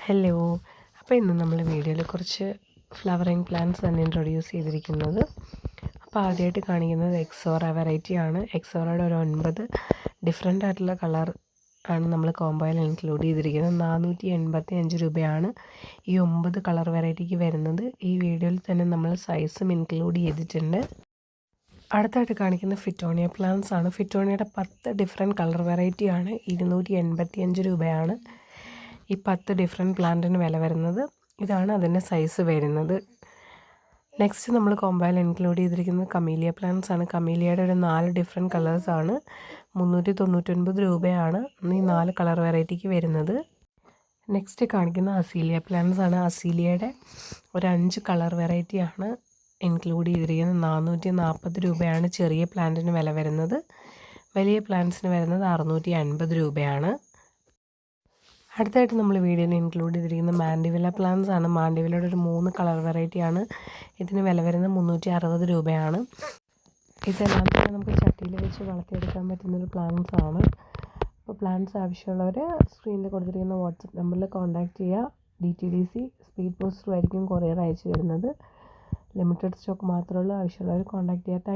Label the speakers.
Speaker 1: Hello. അപ്പോൾ ഇന്ന് നമ്മൾ വീഡിയോയിൽ കുറച്ച് ഫ്ലവറിങ് പ്ലാന്റ്സ് തന്നെ ഇൻട്രൊഡ്യൂസ് ചെയ്തിരിക്കുന്നത്. അപ്പോൾ ആദ്യമായിട്ട് കാണിക്കുന്നത് എക്സോറ വെറൈറ്റിയാണ്. എക്സോറയുടെ ഒരു 9 ഡിഫറെൻ്റ് ആയിട്ടുള്ള കളർ ആണ് നമ്മൾ കോംബോയിൽ ഇൻക്ലൂഡ് ചെയ്തിരിക്കുന്നത്. 485 രൂപയാണ് ഈ 9 കളർ വെറൈറ്റിക്ക് വരുന്നത്. ഈ വീഡിയോയിൽ തന്നെ നമ്മൾ സൈസും ഇൻക്ലൂഡ് ചെയ്തിട്ടുണ്ട്. അടുത്തായിട്ട് കാണിക്കുന്ന ഫിറ്റോണിയ പ്ലാന്റ്സ് ആണ്. ഫിറ്റോണിയയുടെ 10 ഡിഫറെൻറ്റ് കളർ വെറൈറ്റിയാണ്. 285 രൂപയാണ് ഈ 10 ഡിഫറെൻറ്റ് പ്ലാന്റിന് വില വരുന്നത്. ഇതാണ് അതിൻ്റെ സൈസ് വരുന്നത്. നെക്സ്റ്റ് നമ്മൾ കോംബോയിൽ ഇൻക്ലൂഡ് ചെയ്തിരിക്കുന്നത് കമീലിയ പ്ലാന്റ്സ് ആണ്. കമീലിയയുടെ ഒരു 4 ഡിഫറെൻറ്റ് കളേഴ്സാണ്. 399 രൂപയാണ് ഈ 4 കളർ വെറൈറ്റിക്ക് വരുന്നത്. നെക്സ്റ്റ് കാണിക്കുന്ന അസീലിയ പ്ലാന്റ്സ് ആണ്. അസീലിയയുടെ ഒരു 5 കളർ വെറൈറ്റിയാണ് ഇൻക്ലൂഡ് ചെയ്തിരിക്കുന്നത്. 440 രൂപയാണ് ചെറിയ പ്ലാന്റിന് വില വരുന്നത്. വലിയ പ്ലാന്റ്സിന് വരുന്നത് 650 രൂപയാണ്. അടുത്തായിട്ട് നമ്മൾ വീഡിയോയിൽ ഇൻക്ലൂഡ് ചെയ്തിരിക്കുന്ന മാൻഡിവില പ്ലാന്റ്സ് ആണ്. മാൻഡിവിലയുടെ ഒരു 3 കളർ വെറൈറ്റിയാണ്. ഇതിന് വില വരുന്നത് 360 രൂപയാണ്. ഇതെല്ലാം തന്നെ നമുക്ക് ചട്ടിയിൽ വെച്ച് വളർത്തിയെടുക്കാൻ പറ്റുന്നൊരു പ്ലാന്റ്സ് ആണ്. അപ്പോൾ പ്ലാന്റ്സ് ആവശ്യമുള്ളവർ സ്ക്രീനിൽ കൊടുത്തിരിക്കുന്ന വാട്സപ്പ് നമ്പറിൽ കോൺടാക്റ്റ് ചെയ്യുക. DTDC സ്പീഡ് പോസ്റ്റ് ആയിരിക്കും കൊറിയർ അയച്ചു തരുന്നത്. ലിമിറ്റഡ് സ്റ്റോക്ക് മാത്രമേ ഉള്ളൂ. ആവശ്യമുള്ളവർ കോൺടാക്റ്റ് ചെയ്യുക.